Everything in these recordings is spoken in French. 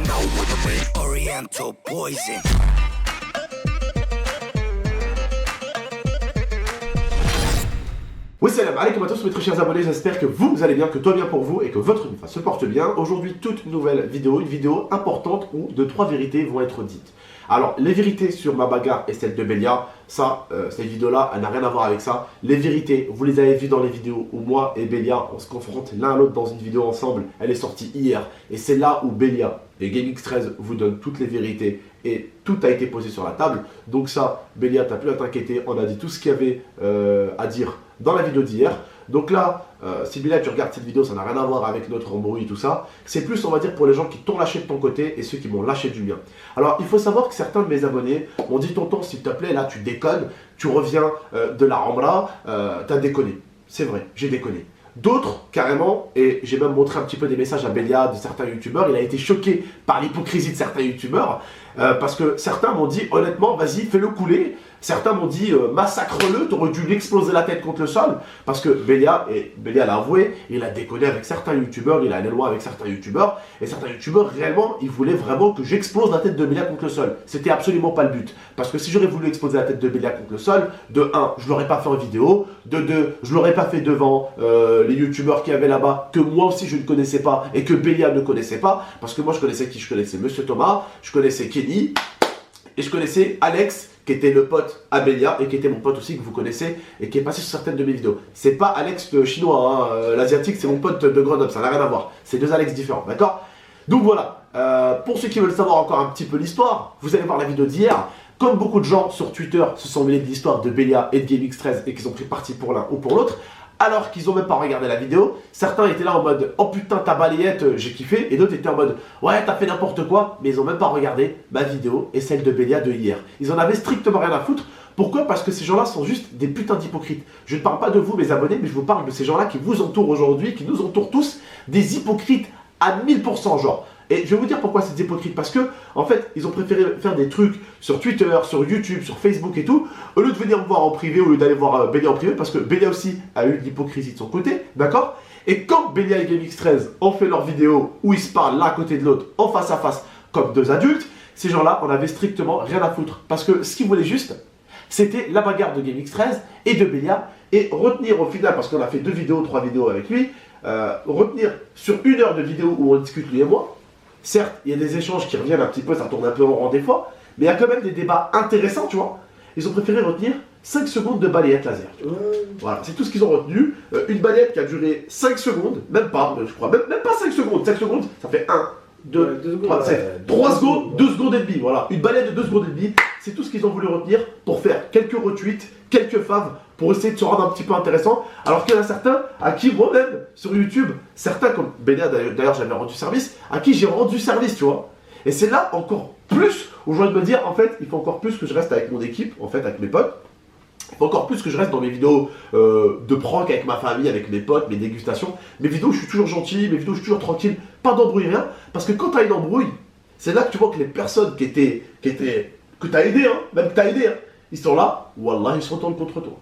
know what I mean? Oriental poison. Oui, salam alaikum à tous mes très chers abonnés, j'espère que vous allez bien, que tout va bien pour vous et que votre vie se porte bien. Aujourd'hui, toute nouvelle vidéo, une vidéo importante où 2-3 vérités vont être dites. Alors, les vérités sur ma bagarre et celle de Belia, ça, cette vidéo-là, elle n'a rien à voir avec ça. Les vérités, vous les avez vues dans les vidéos où moi et Belia, on se confronte l'un à l'autre dans une vidéo ensemble. Elle est sortie hier et c'est là où Belia et GameX13 vous donnent toutes les vérités et tout a été posé sur la table. Donc ça, Belia, t'as plus à t'inquiéter, on a dit tout ce qu'il y avait à dire dans la vidéo d'hier. Donc là, si Belia, tu regardes cette vidéo, ça n'a rien à voir avec notre embrouille et tout ça. C'est plus, on va dire, pour les gens qui t'ont lâché de ton côté et ceux qui m'ont lâché du mien. Alors, il faut savoir que certains de mes abonnés m'ont dit, tonton, s'il te plaît, là, tu déconnes, tu reviens de la Rambla, t'as déconné. C'est vrai, j'ai déconné. D'autres, carrément, et j'ai même montré un petit peu des messages à Belia de certains youtubeurs, il a été choqué par l'hypocrisie de certains youtubeurs, parce que certains m'ont dit, honnêtement, vas-y, fais-le couler. Certains m'ont dit, massacre-le, t'aurais dû l'exploser la tête contre le sol, parce que Belia, et Belia l'a avoué, il a déconné avec certains youtubeurs, il a allé loin avec certains youtubeurs, et certains youtubeurs, réellement, ils voulaient vraiment que j'explose la tête de Belia contre le sol. C'était absolument pas le but, parce que si j'aurais voulu exploser la tête de Belia contre le sol, de 1, je l'aurais pas fait en vidéo, de 2, je l'aurais pas fait devant les youtubeurs qui avaient là-bas, que moi aussi je ne connaissais pas, et que Belia ne connaissait pas, parce que moi je connaissais qui? Je connaissais Monsieur Thomas, je connaissais Kenny, et je connaissais Alex, qui était le pote à Belia et qui était mon pote aussi que vous connaissez et qui est passé sur certaines de mes vidéos. C'est pas Alex le chinois, hein, l'asiatique, c'est mon pote de Grenoble, ça n'a rien à voir. C'est deux Alex différents, d'accord? Donc voilà, pour ceux qui veulent savoir encore un petit peu l'histoire, vous allez voir la vidéo d'hier. Comme beaucoup de gens sur Twitter se sont mêlés de l'histoire de Belia et de GameX13 et qu'ils ont pris parti pour l'un ou pour l'autre, alors qu'ils n'ont même pas regardé la vidéo, certains étaient là en mode « Oh putain, ta balayette, j'ai kiffé » et d'autres étaient en mode « Ouais, t'as fait n'importe quoi », mais ils n'ont même pas regardé ma vidéo et celle de Belia de hier. Ils en avaient strictement rien à foutre. Pourquoi? Parce que ces gens-là sont juste des putains d'hypocrites. Je ne parle pas de vous, mes abonnés, mais je vous parle de ces gens-là qui vous entourent aujourd'hui, qui nous entourent tous, des hypocrites à 1000%, genre. Et je vais vous dire pourquoi c'est des hypocrites. Parce que, en fait, ils ont préféré faire des trucs sur Twitter, sur YouTube, sur Facebook et tout, au lieu de venir me voir en privé, au lieu d'aller voir Belia en privé, parce que Belia aussi a eu de l'hypocrisie de son côté, d'accord? Et quand Belia et GameX13 ont fait leurs vidéos où ils se parlent l'un à côté de l'autre, en face à face, comme deux adultes, ces gens-là, on avait strictement rien à foutre. Parce que ce qu'ils voulaient juste, c'était la bagarre de GameX13 et de Belia, et retenir au final, parce qu'on a fait 2 vidéos, 3 vidéos avec lui, retenir sur 1 heure de vidéo où on discute lui et moi. Certes, il y a des échanges qui reviennent un petit peu, ça tourne un peu en rond des fois, mais il y a quand même des débats intéressants, tu vois. Ils ont préféré retenir 5 secondes de balayette laser. Voilà, c'est tout ce qu'ils ont retenu. Une balayette qui a duré 5 secondes, même pas, je crois, même pas 5 secondes. 5 secondes, ça fait 1, 2, 3, 3 secondes, 2 secondes et demie, voilà. Une balayette de 2 secondes et demie, c'est tout ce qu'ils ont voulu retenir pour faire quelques retweets, quelques faves, pour essayer de se rendre un petit peu intéressant. Alors qu'il y en a certains à qui moi-même, sur YouTube, certains comme Belia, d'ailleurs j'avais rendu service, à qui j'ai rendu service, tu vois. Et c'est là encore plus où je viens de me dire, en fait, il faut encore plus que je reste avec mon équipe, en fait, avec mes potes. Il faut encore plus que je reste dans mes vidéos de prank avec ma famille, avec mes potes, mes dégustations. Mes vidéos, je suis toujours gentil, mes vidéos, je suis toujours tranquille, pas d'embrouille, rien. Parce que quand tu as une embrouille, c'est là que tu vois que les personnes que tu as aidé, hein, même que tu as aidé, hein, ils sont là, Wallah, ils se retournent contre toi.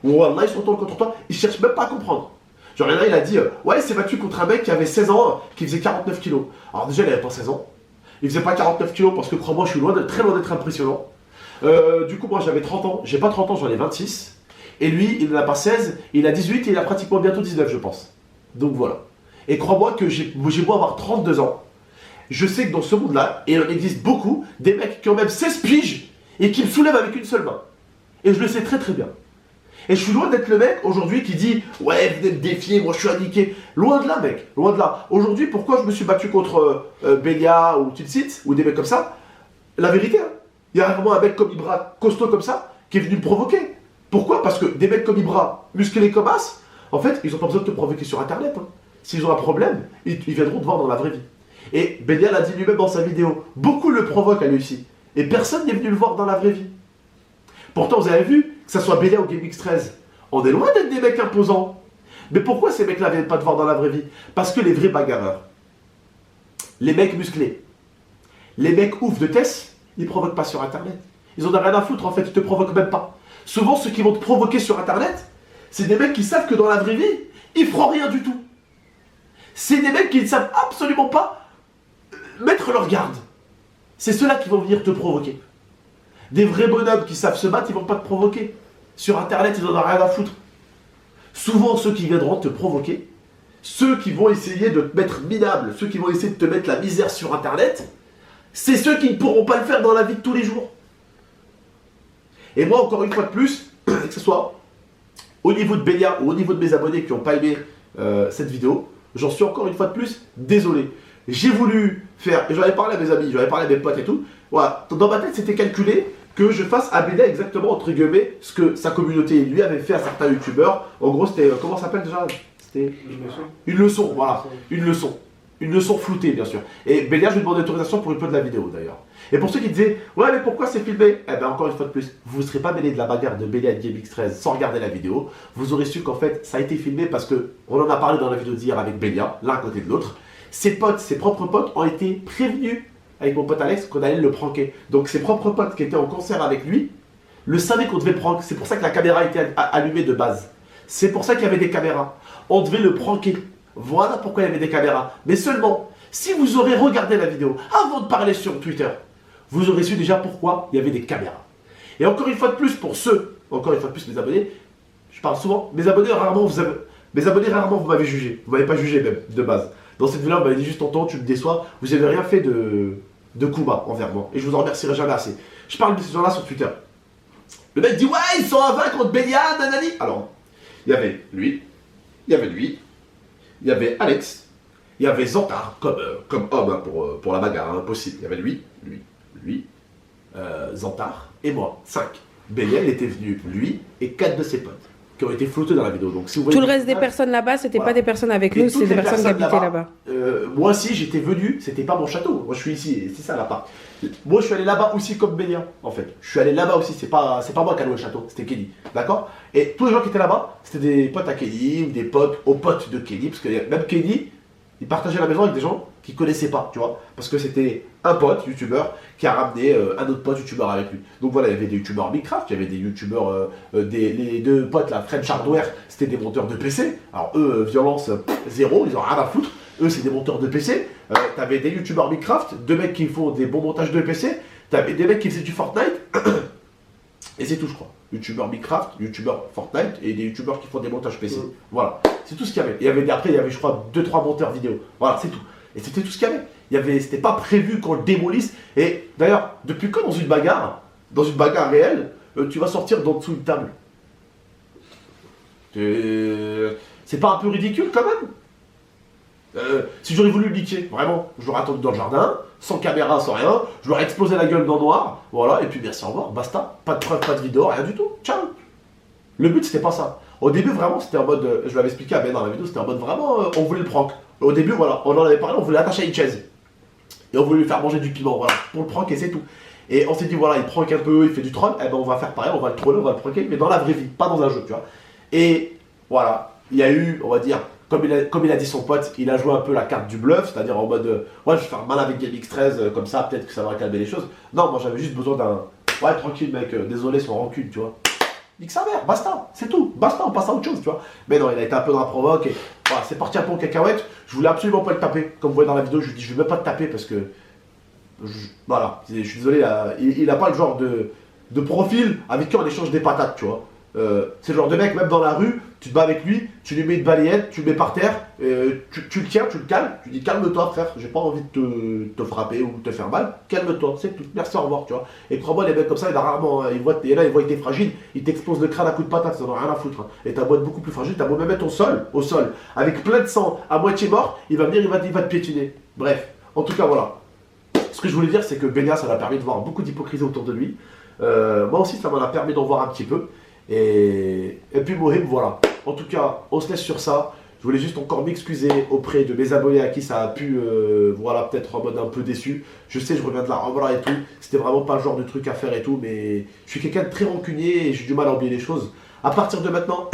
Wallah, ils se retournent contre toi, ils cherchent même pas à comprendre. Genre, il y en a, il a dit, ouais, il s'est battu contre un mec qui avait 16 ans, qui faisait 49 kilos. Alors déjà, il avait pas 16 ans. Il faisait pas 49 kilos parce que, crois-moi, je suis très loin d'être impressionnant. Du coup, moi, j'avais 30 ans. J'ai pas 30 ans, j'en ai 26. Et lui, il n'en a pas 16, il a 18 et il a pratiquement bientôt 19, je pense. Donc voilà. Et crois-moi que j'ai beau avoir 32 ans, je sais que dans ce monde-là, et il en existe beaucoup, des mecs qui ont même 16 piges et qui me soulèvent avec une seule main. Et je le sais très très bien. Et je suis loin d'être le mec aujourd'hui qui dit « Ouais, venez me défier, moi je suis indiqué ». Loin de là, mec, loin de là. Aujourd'hui, pourquoi je me suis battu contre Belia ou Tutsit, ou des mecs comme ça? La vérité, hein, il y a vraiment un mec comme Ibra, costaud comme ça, qui est venu me provoquer. Pourquoi? Parce que des mecs comme Ibra, musclés comme As, en fait, ils n'ont pas besoin de te provoquer sur Internet. Hein. S'ils ont un problème, ils viendront te voir dans la vraie vie. Et Belia l'a dit lui-même dans sa vidéo, beaucoup le provoquent à lui aussi. Et personne n'est venu le voir dans la vraie vie. Pourtant, vous avez vu, que ça soit Belia ou GameX13, on est loin d'être des mecs imposants. Mais pourquoi ces mecs-là ne viennent pas te voir dans la vraie vie? Parce que les vrais bagarreurs, les mecs musclés, les mecs ouf de Tess, ils ne provoquent pas sur Internet. Ils en ont rien à foutre en fait, ils te provoquent même pas. Souvent, ceux qui vont te provoquer sur Internet, c'est des mecs qui savent que dans la vraie vie, ils feront rien du tout. C'est des mecs qui ne savent absolument pas mettre leur garde. C'est ceux-là qui vont venir te provoquer. Des vrais bonhommes qui savent se battre, ils vont pas te provoquer. Sur internet, ils en ont rien à foutre. Souvent, ceux qui viendront te provoquer, ceux qui vont essayer de te mettre minable, ceux qui vont essayer de te mettre la misère sur internet, c'est ceux qui ne pourront pas le faire dans la vie de tous les jours. Et moi, encore une fois de plus, que ce soit au niveau de Belia ou au niveau de mes abonnés qui n'ont pas aimé cette vidéo, j'en suis encore une fois de plus désolé. J'ai voulu faire, et j'en avais parlé à mes amis, j'en avais parlé à mes potes et tout, voilà, dans ma tête c'était calculé que je fasse à Belia exactement entre guillemets ce que sa communauté lui avait fait à certains youtubeurs. En gros c'était, comment ça s'appelle déjà? C'était une leçon, voilà, une leçon. Une leçon floutée, bien sûr. Et Belia, je lui demande l'autorisation pour une peu de la vidéo, d'ailleurs. Et pour ceux qui disaient, ouais, mais pourquoi c'est filmé? Eh bien, encore une fois de plus, vous ne serez pas mêlé de la bagarre de Belia et de GameX13 sans regarder la vidéo. Vous aurez su qu'en fait, ça a été filmé parce que, on en a parlé dans la vidéo d'hier avec Belia, l'un à côté de l'autre. Ses potes, ses propres potes, ont été prévenus avec mon pote Alex qu'on allait le pranker. Donc, ses propres potes qui étaient en concert avec lui, le savaient qu'on devait le pranker. C'est pour ça que la caméra était allumée de base. C'est pour ça qu'il y avait des caméras. On devait le pranker. Voilà pourquoi il y avait des caméras. Mais seulement, si vous aurez regardé la vidéo avant de parler sur Twitter, vous aurez su déjà pourquoi il y avait des caméras. Et encore une fois de plus, pour ceux, encore une fois de plus, mes abonnés, je parle souvent, mes abonnés rarement vous m'avez jugé. Vous m'avez pas jugé même, de base. Dans cette vidéo, vous m'avez dit juste tonton, tu me déçois, vous n'avez rien fait de coup bas envers moi. Et je vous en remercierai jamais assez. Je parle de ces gens-là sur Twitter. Le mec dit, ouais, ils sont à 20 contre Belia, nanani. Alors, il y avait lui, il y avait lui, il y avait Alex, il y avait Zantar, comme homme hein, pour la bagarre, impossible. Il y avait lui, Zantar et moi, 5. Belia, il était venu, lui et 4 de ses potes, qui ont été floutés dans la vidéo. Donc, si vous voyez tout le reste des personnes là-bas, c'était voilà. pas des personnes avec nous, c'était des personnes qui habitaient là-bas. Moi aussi, j'étais venu, c'était pas mon château. Moi, je suis ici, et c'est ça l'appart. Moi, je suis allé là-bas aussi comme Belia, en fait. Je suis allé là-bas aussi, c'est pas moi qui ai loué le château, c'était Kelly. D'accord? Et tous les gens qui étaient là-bas, c'était des potes à Kelly, ou des potes aux potes de Kelly, parce que même Kelly, il partageait la maison avec des gens qui connaissaient pas, tu vois. Parce que c'était un pote, youtubeur, qui a ramené un autre pote youtubeur avec lui. Donc voilà, il y avait des youtubeurs Minecraft, il y avait des youtubeurs, les deux potes, la French Hardware, c'était des monteurs de PC. Alors eux, violence zéro, ils ont rien à foutre. Eux, c'est des monteurs de PC. T'avais des youtubeurs Minecraft, deux mecs qui font des bons montages de PC. T'avais des mecs qui faisaient du Fortnite. Et c'est tout, je crois. Youtubeurs Minecraft, youtubeurs Fortnite et des youtubeurs qui font des montages PC. Voilà. C'est tout ce qu'il y avait. Après, il y avait, je crois, 2-3 monteurs vidéo. Voilà, c'est tout. Et c'était tout ce qu'il y avait. C'était pas prévu qu'on le démolisse. Et d'ailleurs, depuis quand dans une bagarre réelle, tu vas sortir d'en dessous une table? C'est pas un peu ridicule quand même? Si j'aurais voulu le niquer, vraiment, je l'aurais attendu dans le jardin, sans caméra, sans rien, je l'aurais explosé la gueule dans le noir, voilà, et puis merci, au revoir, basta, pas de preuve, pas de vidéo, rien du tout, ciao. Le but c'était pas ça. Au début vraiment c'était en mode, je l'avais expliqué à Ben dans la vidéo, c'était en mode vraiment, on voulait le prank. Au début voilà, on en avait parlé, on voulait l'attacher à une chaise. Et on voulait lui faire manger du piment, voilà, pour le prank et c'est tout. Et on s'est dit voilà, il prank un peu, il fait du troll, eh ben on va faire pareil, on va le troller, on va le pranker, mais dans la vraie vie, pas dans un jeu, tu vois. Et voilà, il y a eu, on va dire, comme il a dit son pote, il a joué un peu la carte du bluff, c'est-à-dire en mode ouais, je vais faire mal avec GameX13, comme ça, peut-être que ça va calmer les choses. Non, moi j'avais juste besoin d'un ouais, tranquille mec, désolé, sans rancune, tu vois. Nique sa mère, basta, c'est tout, basta, on passe à autre chose, tu vois. Mais non, il a été un peu dans la provoque et voilà, c'est parti un peu en cacahuète. Je voulais absolument pas le taper, comme vous voyez dans la vidéo, je lui dis, je vais même pas te taper parce que. Voilà, je suis désolé, il a pas le genre de profil avec qui on échange des patates, tu vois. C'est le genre de mec, même dans la rue, tu te bats avec lui, tu lui mets une balayette, tu le mets par terre, tu le tiens, tu le calmes, tu dis calme-toi frère, j'ai pas envie de te frapper ou de te faire mal, calme-toi, c'est tout, merci, au revoir, tu vois. Et crois-moi, les mecs comme ça, il a rarement, il voit que t'es fragile, il t'explose le crâne à coups de patate, ça n'en a rien à foutre. Hein. Et t'as beau être beaucoup plus fragile, t'as beau même mettre au sol, avec plein de sang, à moitié mort, il va venir, il va te piétiner. Bref, en tout cas, voilà. Ce que je voulais dire, c'est que Belia, ça m'a permis de voir beaucoup d'hypocrisie autour de lui. Moi aussi, ça m'a permis d'en voir un petit peu. Et puis Mohim, voilà. En tout cas, on se laisse sur ça. Je voulais juste encore m'excuser auprès de mes abonnés à qui ça a pu, voilà, peut-être en mode un peu déçu. Je sais, je reviens de la Rambla et tout. C'était vraiment pas le genre de truc à faire et tout, mais je suis quelqu'un de très rancunier et j'ai du mal à oublier les choses. À partir de maintenant,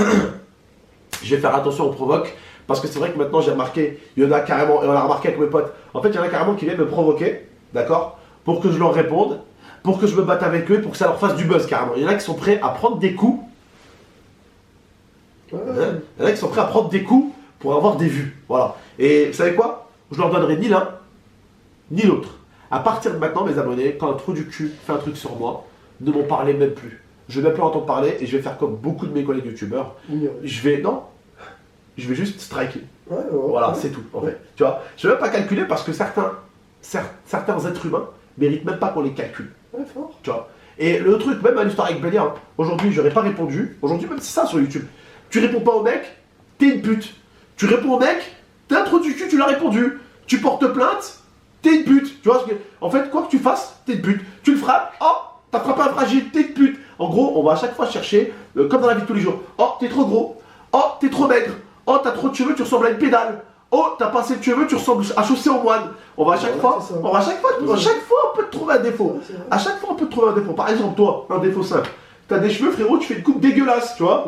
je vais faire attention aux provoques. Parce que c'est vrai que maintenant j'ai remarqué, il y en a carrément, et on a remarqué avec mes potes, en fait il y en a carrément qui viennent me provoquer, d'accord, pour que je leur réponde, pour que je me batte avec eux, pour que ça leur fasse du buzz carrément. Il y en a qui sont prêts à prendre des coups. Il y en a qui sont prêts à prendre des coups pour avoir des vues. Voilà. Et vous savez quoi? Je leur donnerai ni l'un ni l'autre. À partir de maintenant, mes abonnés, quand un trou du cul fait un truc sur moi, ne m'en parlez même plus. Je vais même plus entendre parler et je vais faire comme beaucoup de mes collègues youtubeurs. Je vais juste striker. Voilà, c'est tout en fait. Tu vois, je vais même pas calculer parce que certains êtres humains méritent même pas qu'on les calcule. Tu vois. Et le truc, même à l'histoire avec Bélia, aujourd'hui j'aurais pas répondu. Aujourd'hui, même c'est ça sur YouTube. Tu réponds pas au mec, t'es une pute. Tu réponds au mec, t'es un trou du cul, tu l'as répondu. Tu portes plainte, t'es une pute. Tu vois, en fait, quoi que tu fasses, t'es une pute. Tu le frappes, oh, t'as frappé un fragile, t'es une pute. En gros, on va à chaque fois chercher, comme dans la vie de tous les jours. Oh, t'es trop gros. Oh, t'es trop maigre. Oh, t'as trop de cheveux, tu ressembles à une pédale. Oh, t'as pas assez de cheveux, tu ressembles à chaussée au moine. On va à chaque fois, on peut te trouver un défaut. À chaque fois, on peut te trouver un défaut. Par exemple, toi, un défaut simple. T'as des cheveux, frérot, tu fais une coupe dégueulasse, tu vois.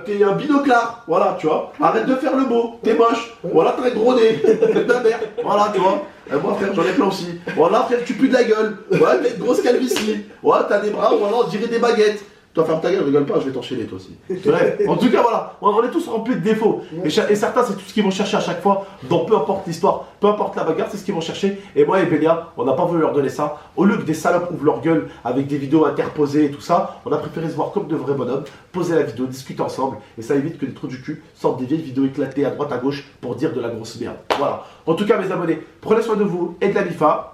T'es un binoclard, voilà, tu vois. Arrête de faire le beau, t'es moche. Voilà, t'as un gros nez, t'es de la merde. Voilà, tu vois. Moi, frère, j'en ai plein aussi. Voilà, frère, tu pues de la gueule. Voilà, t'as une grosse calvitie. Voilà, t'as des bras, voilà, on dirait des baguettes. Toi, ferme ta gueule, rigole pas, je vais t'enchaîner toi aussi. Bref, en tout cas, voilà, on est tous remplis de défauts. Et certains, c'est tout ce qu'ils vont chercher à chaque fois, dans peu importe l'histoire, peu importe la bagarre, c'est ce qu'ils vont chercher. Et moi et Bélia, on n'a pas voulu leur donner ça. Au lieu que des salopes ouvrent leur gueule avec des vidéos interposées et tout ça, on a préféré se voir comme de vrais bonhommes, poser la vidéo, discuter ensemble. Et ça évite que des trous du cul sortent des vieilles vidéos éclatées à droite à gauche pour dire de la grosse merde. Voilà. En tout cas, mes abonnés, prenez soin de vous et de la MIFA.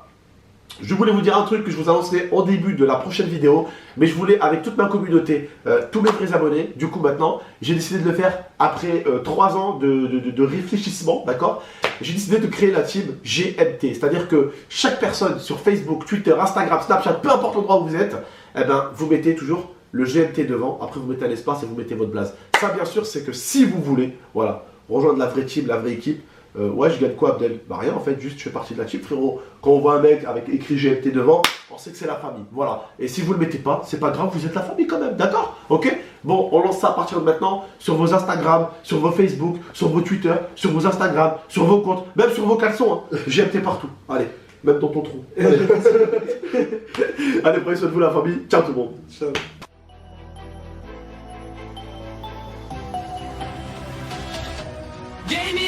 Je voulais vous dire un truc que je vous annoncerai au début de la prochaine vidéo, mais je voulais, avec toute ma communauté, tous mes vrais abonnés, du coup maintenant, j'ai décidé de le faire après 3 ans de réfléchissement, d'accord. J'ai décidé de créer la team GMT, c'est-à-dire que chaque personne sur Facebook, Twitter, Instagram, Snapchat, peu importe l'endroit où vous êtes, eh ben, vous mettez toujours le GMT devant, après vous mettez un espace et vous mettez votre blaze. Ça, bien sûr, c'est que si vous voulez, voilà, rejoindre la vraie team, la vraie équipe. Ouais, je gagne quoi, Abdel? Bah rien en fait, juste je fais partie de la team, frérot. Quand on voit un mec avec écrit GMT devant, on sait que c'est la famille, voilà. Et si vous le mettez pas, c'est pas grave, vous êtes la famille quand même, d'accord? Ok? Bon, on lance ça à partir de maintenant sur vos Instagram, sur vos Facebook, sur vos Twitter, sur vos Instagram, sur vos comptes, même sur vos caleçons, hein. GMT partout, allez, même dans ton trou. Allez, allez, prenez soin de vous la famille, ciao tout le monde. Ciao. Gaming